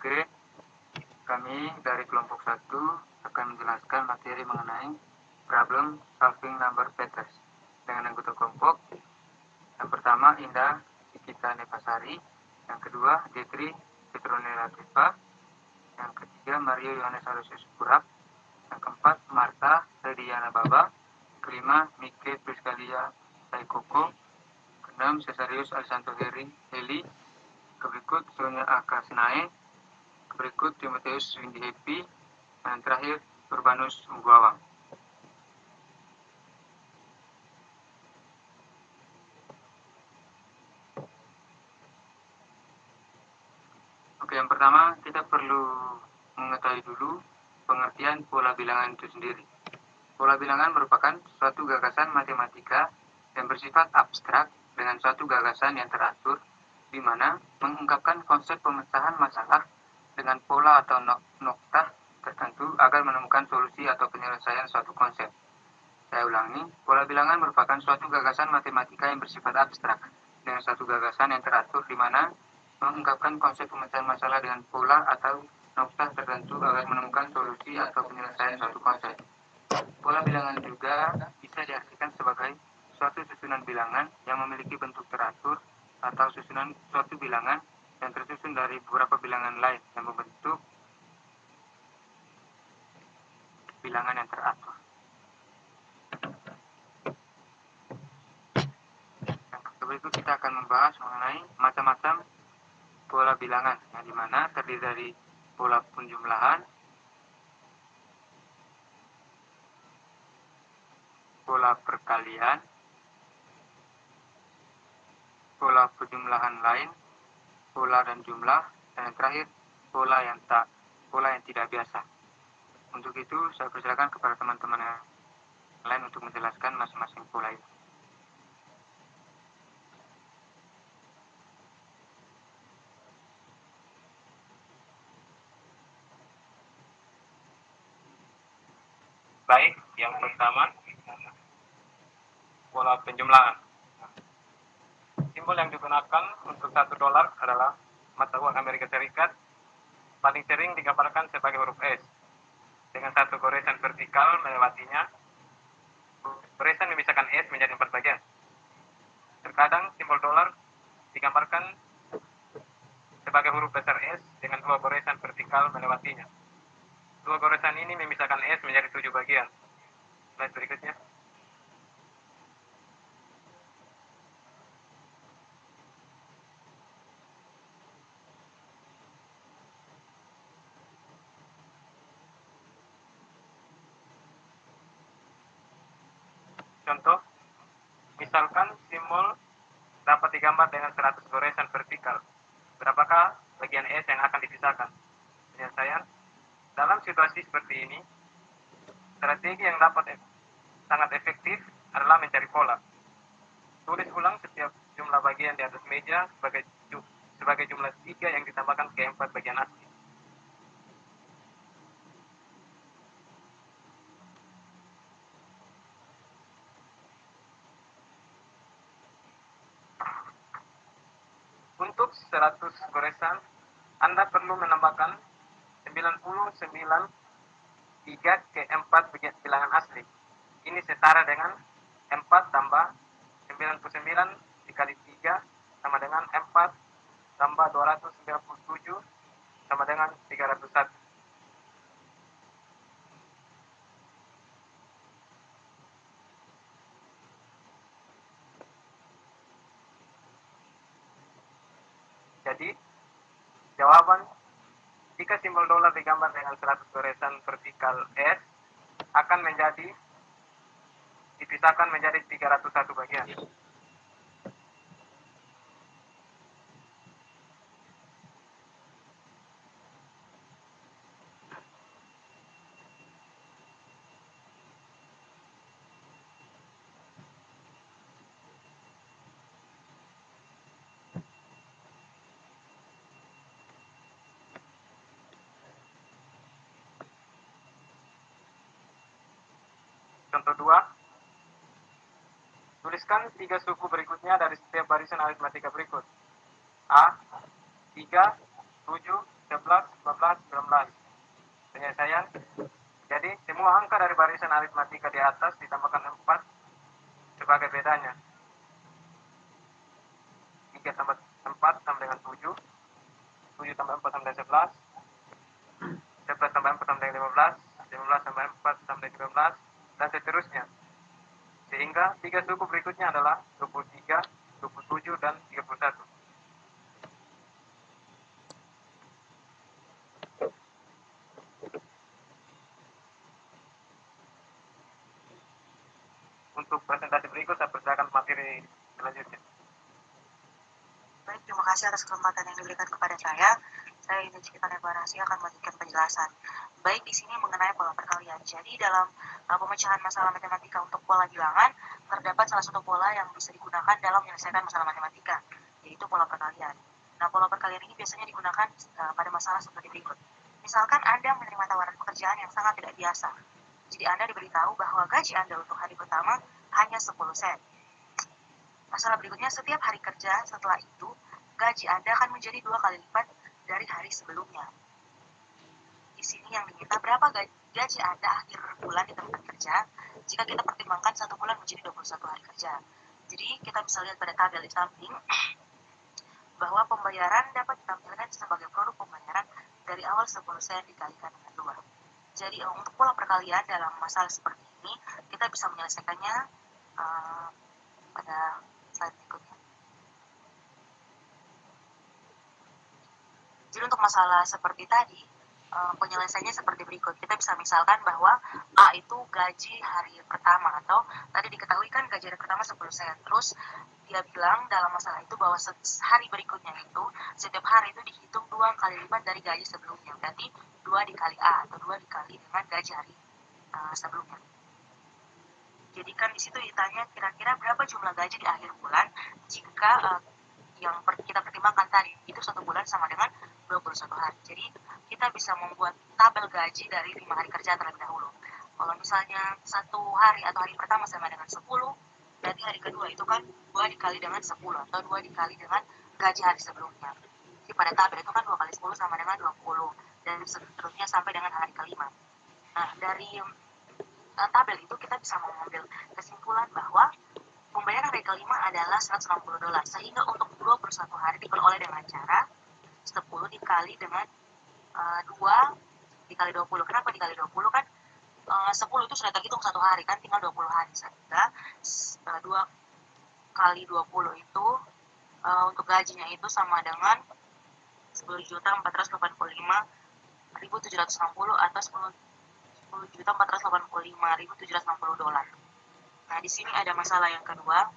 Oke, kami dari kelompok 1 akan menjelaskan materi mengenai problem solving number patterns dengan anggota kelompok. Yang pertama Indah Sikita Nepasari, yang kedua Detri Petronella Triva, yang ketiga Mario Yohanes Aloysius Purap, yang keempat Marta Rediana Baba, kelima Mike Priskalia Taikoko, keenam Cesarius Alisanto Heli, keberikut Sonia Aka Senae, berikut Timotheus Windy Happy, dan terakhir Urbanus Ungguawang. Oke, yang pertama kita perlu mengetahui dulu pengertian pola bilangan itu sendiri. Pola bilangan merupakan suatu gagasan matematika yang bersifat abstrak dengan suatu gagasan yang teratur, di mana mengungkapkan konsep pemecahan masalah dengan pola atau noktah tertentu agar menemukan solusi atau penyelesaian suatu konsep. Saya ulangi, pola bilangan merupakan suatu gagasan matematika yang bersifat abstrak dengan suatu gagasan yang teratur, di mana mengungkapkan konsep pemecahan masalah dengan pola atau noktah tertentu agar menemukan solusi atau penyelesaian suatu konsep. Pola bilangan juga bisa diartikan sebagai suatu susunan bilangan yang memiliki bentuk teratur atau susunan suatu bilangan yang tersusun dari beberapa bilangan lain yang membentuk bilangan yang teratur. Berikut kita akan membahas mengenai macam-macam pola bilangan, yang dimana terdiri dari pola penjumlahan, pola perkalian, pola penjumlahan lain, pola dan jumlah, dan yang terakhir pola yang tidak biasa. Untuk itu saya persilakan kepada teman-teman yang lain untuk menjelaskan masing-masing pola itu. Baik, yang pertama pola penjumlahan. Simbol yang digunakan untuk $1 adalah mata uang Amerika Serikat, paling sering digambarkan sebagai huruf S dengan satu goresan vertikal melewatinya. Goresan memisahkan S menjadi 4 bagian. Terkadang simbol dolar digambarkan sebagai huruf besar S dengan 2 goresan vertikal melewatinya. 2 goresan ini memisahkan S menjadi 7 bagian. Slide berikutnya. Contoh, misalkan simbol dapat digambar dengan 100 goresan vertikal. Berapakah bagian S yang akan dipisahkan? Penyelesaian. Dalam situasi seperti ini, strategi yang dapat sangat efektif adalah mencari pola. Tulis ulang setiap jumlah bagian di atas meja sebagai jumlah 3 yang ditambahkan ke 4 bagian asli. Untuk 100 goresan, Anda perlu menambahkan 99 3 ke 4 bilangan asli. Ini setara dengan 4 tambah 99 dikali 3 sama dengan 4 tambah 297 sama dengan 301. Jadi, jawaban jika simbol dolar digambar dengan 100 goresan vertikal S akan dipisahkan menjadi 301 bagian. Contoh 2. Tuliskan 3 suku berikutnya dari setiap barisan aritmatika berikut. A, 3, 7, 11, tulisan aritmatika di atas ditambahkan 4 sebagai bedanya. 3 tambah 4 sama dengan 7, 7 tambah 4 sama dengan 11, 11 tambah 4 sama dengan 15, 15 tambah 4 sama dengan 15, dan seterusnya. Sehingga 3 suku berikutnya adalah 23, 27, dan 31. Untuk presentasi berikut saya persilakan materi selanjutnya. Baik, terima kasih atas kesempatan yang diberikan kepada saya. Saya Ida Cikita Nebarasi akan melanjutkan penjelasan. Baik, di sini mengenai pola perkalian. Jadi dalam pemecahan masalah matematika untuk pola bilangan, terdapat salah satu pola yang bisa digunakan dalam menyelesaikan masalah matematika, yaitu pola perkalian. Nah, pola perkalian ini biasanya digunakan pada masalah seperti berikut. Misalkan Anda menerima tawaran pekerjaan yang sangat tidak biasa. Jadi Anda diberitahu bahwa gaji Anda untuk hari pertama hanya 10 sen. Masalah berikutnya, setiap hari kerja setelah itu, gaji Anda akan menjadi 2 kali lipat dari hari sebelumnya. Di sini yang diminta berapa gaji Anda akhir bulan di tempat kerja jika kita pertimbangkan 1 bulan menjadi 21 hari kerja. Jadi kita bisa lihat pada tabel di samping bahwa pembayaran dapat ditampilkan sebagai produk pembayaran dari awal 10 sen dikalikan dengan 2. Jadi untuk pola perkalian dalam masalah seperti ini, kita bisa menyelesaikannya pada slide berikutnya. Jadi untuk masalah seperti tadi, penyelesaiannya seperti berikut. Kita bisa misalkan bahwa A itu gaji hari pertama, atau tadi diketahui kan gaji hari pertama 10 sen. Terus dia bilang dalam masalah itu bahwa hari berikutnya itu, setiap hari itu dihitung 2 kali lipat dari gaji sebelumnya. Berarti 2 dikali A, atau 2 dikali dengan gaji hari sebelumnya. Jadi kan di situ ditanya kira-kira berapa jumlah gaji di akhir bulan jika yang kita pertimbangkan tadi itu 1 bulan sama dengan 21 hari. Jadi kita bisa membuat tabel gaji dari 5 hari kerja terlebih dahulu. Kalau misalnya 1 hari atau hari pertama sama dengan 10, berarti hari kedua itu kan 2 dikali dengan 10, atau 2 dikali dengan gaji hari sebelumnya. Jadi pada tabel itu kan 2 kali 10 sama dengan 20, dan seterusnya sampai dengan hari kelima. Nah, dari tabel itu kita bisa mengambil kesimpulan bahwa pembayaran hari kelima adalah $160, sehingga untuk 21 hari diperoleh dengan cara 10 dikali dengan 2 dikali 20. Kenapa dikali 20? Kan 10 itu sudah terhitung 1 hari, kan tinggal 20 hari, sehingga 2 kali 20 itu untuk gajinya itu sama dengan 10.485.760 atau 10.485.760 dolar. Nah, di sini ada masalah yang kedua.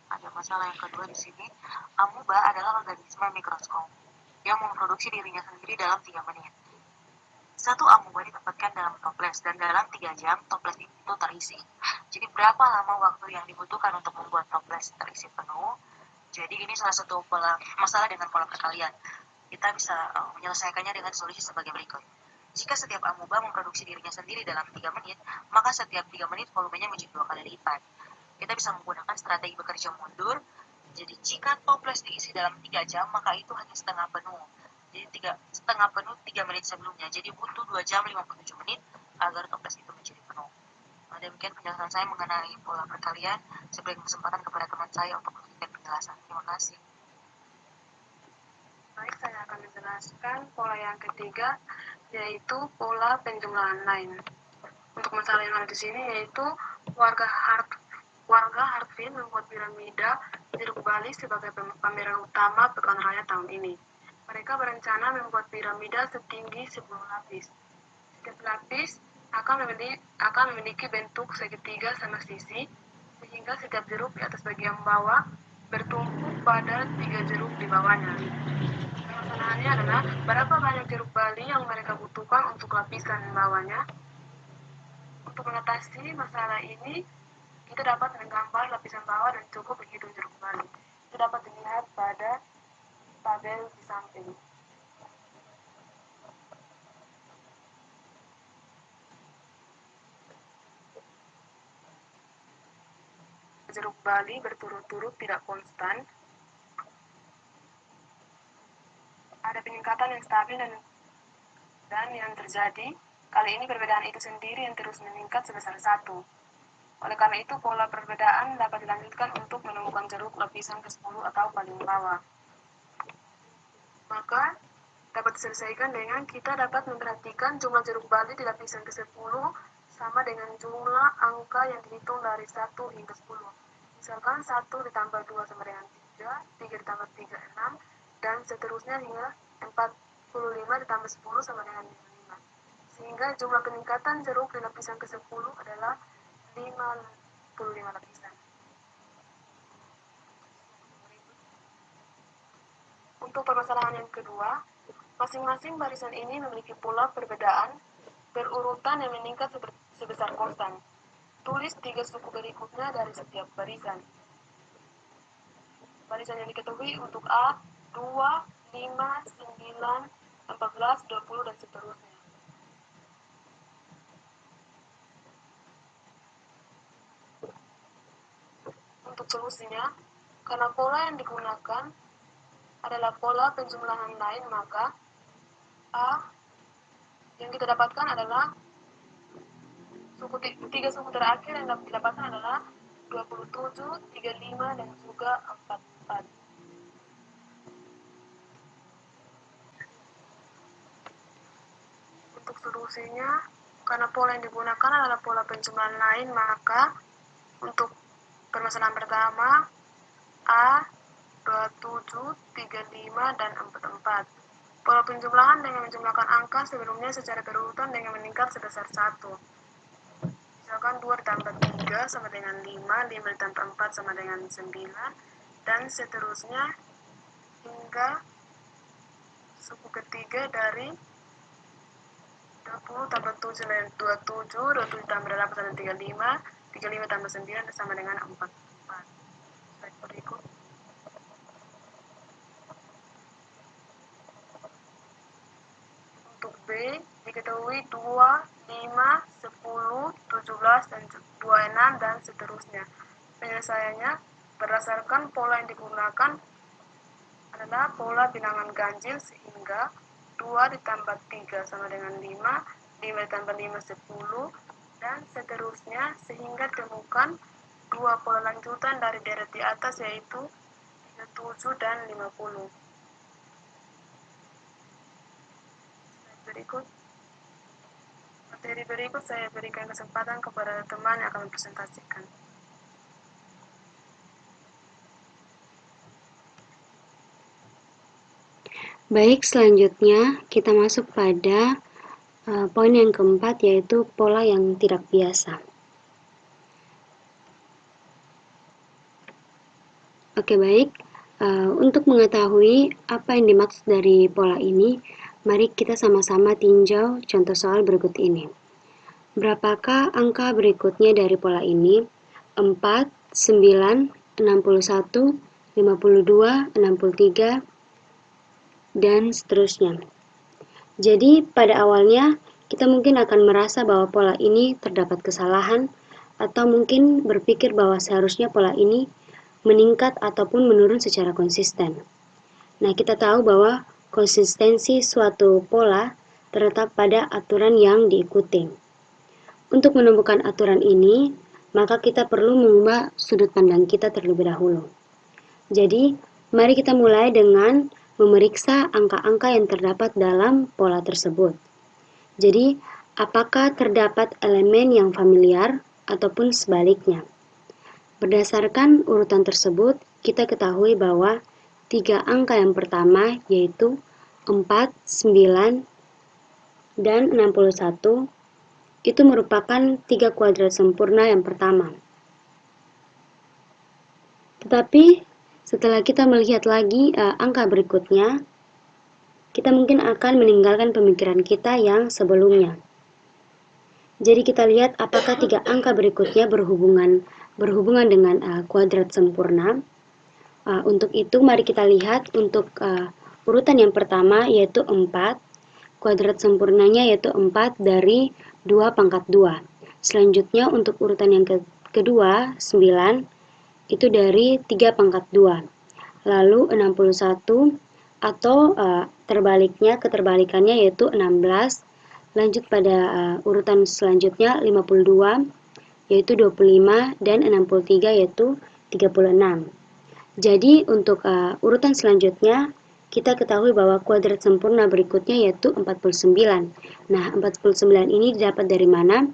Ada masalah yang kedua di sini. Amuba adalah organisme mikroskop yang memproduksi dirinya sendiri dalam 3 menit. Satu amuba ditempatkan dalam toples, dan dalam 3 jam toples itu terisi. Jadi berapa lama waktu yang dibutuhkan untuk membuat toples terisi penuh? Jadi ini salah satu masalah dengan pola perkalian. Kita bisa menyelesaikannya dengan solusi sebagai berikut. Jika setiap amuba memproduksi dirinya sendiri dalam 3 menit, maka setiap 3 menit volumenya menjadi 2 kali lipat. Kita bisa menggunakan strategi bekerja mundur. Jadi jika toples diisi dalam 3 jam, maka itu hanya setengah penuh. Jadi setengah penuh 3 menit sebelumnya. Jadi butuh 2 jam 57 menit agar toples itu menjadi penuh. Nah, demikian penjelasan saya mengenai pola perkalian. Saya berikan kesempatan kepada teman saya untuk melanjutkan penjelasan. Terima kasih. Baik, saya akan menjelaskan pola yang ketiga, yaitu pola penjumlahan lain. Untuk masalah yang ada di sini yaitu warga Hartville membuat piramida jeruk bali sebagai pameran utama pekan raya tahun ini. Mereka berencana membuat piramida setinggi 10 lapis. Setiap lapis akan memiliki bentuk segitiga sama sisi, sehingga setiap jeruk di atas bagian bawah bertumpuk pada 3 jeruk di bawahnya. Permasalahannya adalah berapa banyak jeruk bali yang mereka butuhkan untuk lapisan bawahnya. Untuk mengatasi masalah ini, kita dapat menggambar lapisan bawah dan cukup menghitung jeruk bali. Itu dapat dilihat pada tabel di samping. Jeruk bali berturut-turut tidak konstan, peningkatan yang stabil dan yang terjadi, kali ini perbedaan itu sendiri yang terus meningkat sebesar 1. Oleh karena itu, pola perbedaan dapat dilanjutkan untuk menemukan jeruk lapisan ke-10 atau paling bawah. Maka, dapat diselesaikan dengan kita dapat memperhatikan jumlah jeruk bali di lapisan ke-10 sama dengan jumlah angka yang dihitung dari 1 hingga 10. Misalkan 1 ditambah 2 sama dengan 3, 3 ditambah 3, 6, dan seterusnya hingga 45 ditambah 10 sama dengan 55. Sehingga jumlah peningkatan jeruk di lapisan ke-10 adalah 55 lapisan. Untuk permasalahan yang kedua, masing-masing barisan ini memiliki pola perbedaan berurutan yang meningkat sebesar konstan. Tulis 3 suku berikutnya dari setiap barisan. Barisan yang diketahui untuk A, 2, 5, 9, 14, 20, dan seterusnya. Untuk solusinya, karena pola yang digunakan adalah pola penjumlahan lain, maka A yang kita dapatkan adalah 3 suku terakhir yang dapat didapatkan adalah 27, 35, dan juga 44. Untuk solusinya, karena pola yang digunakan adalah pola penjumlahan lain, maka untuk permasalahan pertama, A, 27, 35, dan 44. Pola penjumlahan dengan menjumlahkan angka sebelumnya secara berurutan dengan meningkat sebesar 1. Misalkan 2 ditambah 3 sama dengan 5, 5 ditambah 4 sama dengan 9, dan seterusnya hingga suku ketiga dari 20 tambah 7 sama dengan 27, 27 tambah 8 sama dengan 35, 35 tambah 9 sama dengan 44. Slide berikut. Untuk B, diketahui 2, 5, 10, 17, dan 26, dan seterusnya. Penyelesaiannya berdasarkan pola yang digunakan adalah pola bilangan ganjil, sehingga 2 ditambah 3 sama dengan 5, 5 ditambah 5, 10, dan seterusnya, sehingga temukan 2 pola lanjutan dari deret di atas, yaitu 37 dan 50. Berikut materi berikut saya berikan kesempatan kepada teman yang akan mempresentasikan. Baik, selanjutnya kita masuk pada poin yang keempat, yaitu pola yang tidak biasa. Oke, baik. Untuk mengetahui apa yang dimaksud dari pola ini, mari kita sama-sama tinjau contoh soal berikut ini. Berapakah angka berikutnya dari pola ini? 4, 9, 61, 52, 63, dan seterusnya. Jadi, pada awalnya kita mungkin akan merasa bahwa pola ini terdapat kesalahan, atau mungkin berpikir bahwa seharusnya pola ini meningkat ataupun menurun secara konsisten. Nah, kita tahu bahwa konsistensi suatu pola terletak pada aturan yang diikuti. Untuk menemukan aturan ini, maka kita perlu mengubah sudut pandang kita terlebih dahulu. Jadi, mari kita mulai dengan memeriksa angka-angka yang terdapat dalam pola tersebut. Jadi, apakah terdapat elemen yang familiar ataupun sebaliknya? Berdasarkan urutan tersebut, kita ketahui bahwa 3 angka yang pertama, yaitu 4, 9, dan 61, itu merupakan 3 kuadrat sempurna yang pertama. Tetapi, setelah kita melihat lagi angka berikutnya, kita mungkin akan meninggalkan pemikiran kita yang sebelumnya. Jadi kita lihat apakah 3 angka berikutnya berhubungan dengan kuadrat sempurna. Untuk itu mari kita lihat untuk urutan yang pertama, yaitu 4. Kuadrat sempurnanya yaitu 4 dari 2 pangkat 2. Selanjutnya untuk urutan yang kedua, 9, itu dari 3 pangkat 2. Lalu 61 atau keterbalikannya yaitu 16. Lanjut pada urutan selanjutnya 52 yaitu 25 dan 63 yaitu 36. Jadi untuk urutan selanjutnya kita ketahui bahwa kuadrat sempurna berikutnya yaitu 49. Nah, 49 ini didapat dari mana?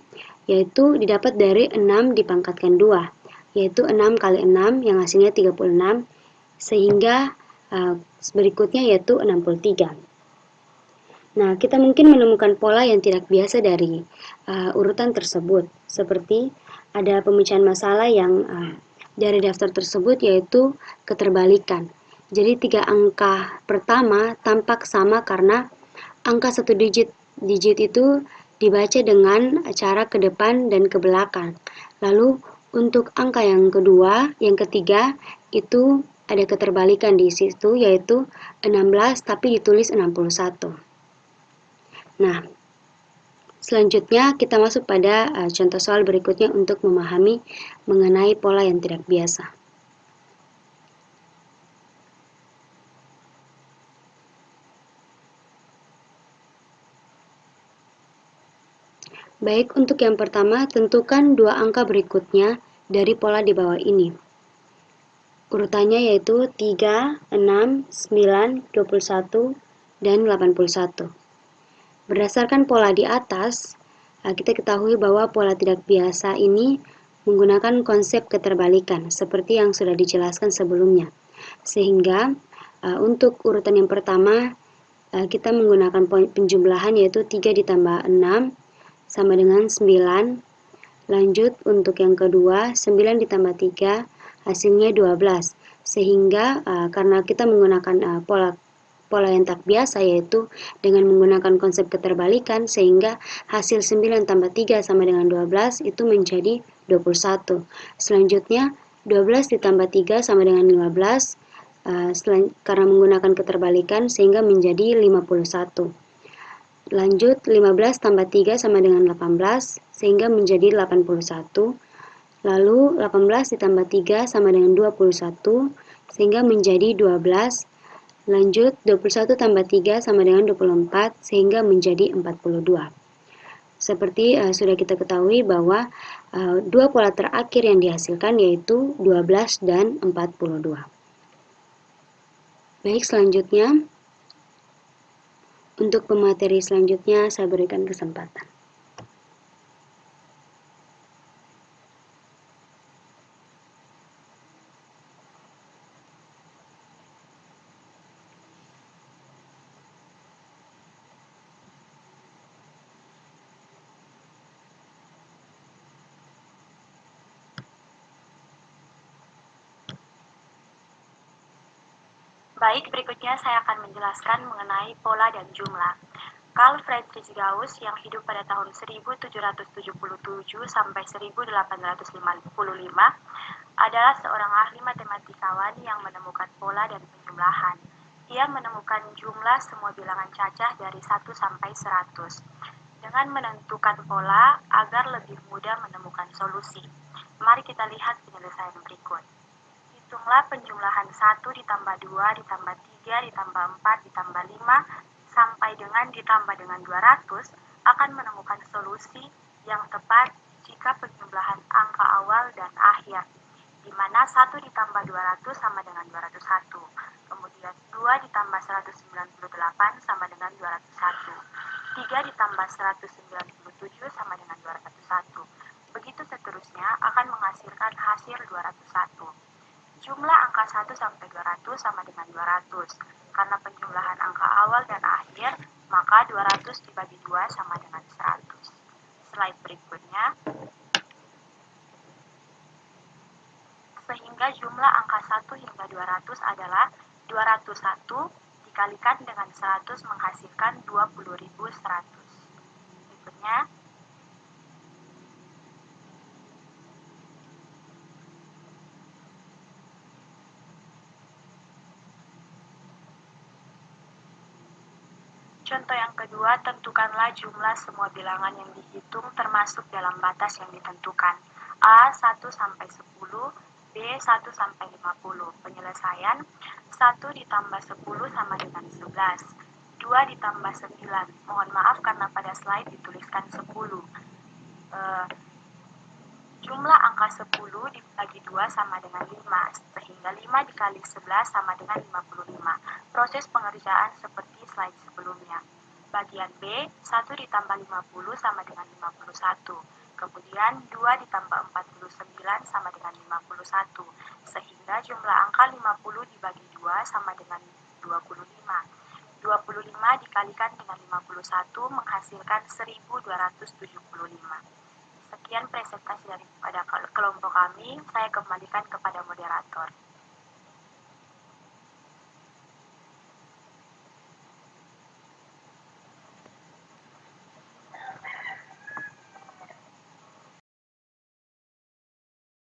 Yaitu didapat dari 6 dipangkatkan 2, yaitu 6 kali 6 yang hasilnya 36, sehingga berikutnya yaitu 63. Nah, kita mungkin menemukan pola yang tidak biasa dari urutan tersebut, seperti ada pemecahan masalah yang dari daftar tersebut yaitu keterbalikan. Jadi 3 angka pertama tampak sama karena angka 1 digit itu dibaca dengan cara ke depan dan ke belakang. Lalu untuk angka yang ketiga itu ada keterbalikan di situ yaitu 16 tapi ditulis 61. Nah, selanjutnya kita masuk pada contoh soal berikutnya untuk memahami mengenai pola yang tidak biasa. Baik, untuk yang pertama, tentukan 2 angka berikutnya dari pola di bawah ini. Urutannya yaitu 3, 6, 9, 21, dan 81. Berdasarkan pola di atas, kita ketahui bahwa pola tidak biasa ini menggunakan konsep keterbalikan seperti yang sudah dijelaskan sebelumnya. Sehingga untuk urutan yang pertama kita menggunakan penjumlahan yaitu 3 ditambah 6 sama dengan 9. Lanjut untuk yang kedua 9 ditambah 3 hasilnya 12. Sehingga karena kita menggunakan pola yang tak biasa yaitu dengan menggunakan konsep keterbalikan sehingga hasil 9 tambah 3 sama dengan 12 itu menjadi 21. Selanjutnya 12 ditambah 3 sama dengan 15 karena menggunakan keterbalikan sehingga menjadi 51. Lanjut 15 tambah 3 sama dengan 18 sehingga menjadi 81. Lalu 18 ditambah 3 sama dengan 21 sehingga menjadi 12. Lanjut 21 tambah 3 sama dengan 24 sehingga menjadi 42. Seperti sudah kita ketahui bahwa dua pola terakhir yang dihasilkan yaitu 12 dan 42. Baik, selanjutnya untuk pemateri selanjutnya saya berikan kesempatan. Baik, berikutnya saya akan menjelaskan mengenai pola dan jumlah. Carl Friedrich Gauss yang hidup pada tahun 1777 sampai 1855 adalah seorang ahli matematikawan yang menemukan pola dan penjumlahan. Ia menemukan jumlah semua bilangan cacah dari 1 sampai 100 dengan menentukan pola agar lebih mudah menemukan solusi. Mari kita lihat penyelesaian berikut. Hitunglah penjumlahan 1 ditambah 2 ditambah 3 ditambah 4 ditambah 5 sampai dengan ditambah dengan 200 akan menemukan solusi yang tepat jika penjumlahan angka awal dan akhir, di mana 1 ditambah 200 sama dengan 201, kemudian 2 ditambah 198 sama dengan 201, 3 ditambah 197 sama dengan 201, begitu seterusnya akan menghasilkan hasil 201. Jumlah angka 1 sampai 200 sama dengan 200. Karena penjumlahan angka awal dan akhir, maka 200 dibagi 2 sama dengan 100. Slide berikutnya. Sehingga jumlah angka 1 hingga 200 adalah 201 dikalikan dengan 100 menghasilkan 20.100. Berikutnya. Contoh yang kedua, tentukanlah jumlah semua bilangan yang dihitung termasuk dalam batas yang ditentukan. A 1 sampai 10, B 1 sampai 50. Penyelesaian 1 ditambah 10 sama dengan 11. 2 ditambah 9. Mohon maaf karena pada slide dituliskan 10. Jumlah angka 10 dibagi 2 sama dengan 5, sehingga 5 dikali 11 sama dengan 55. Proses pengerjaan seperti slide sebelumnya. Bagian B, 1 ditambah 50 sama dengan 51. Kemudian 2 ditambah 49 sama dengan 51, sehingga jumlah angka 50 dibagi 2 sama dengan 25. 25 dikalikan dengan 51 menghasilkan 1275. Sekian presentasi daripada kelompok kami, saya kembalikan kepada moderator.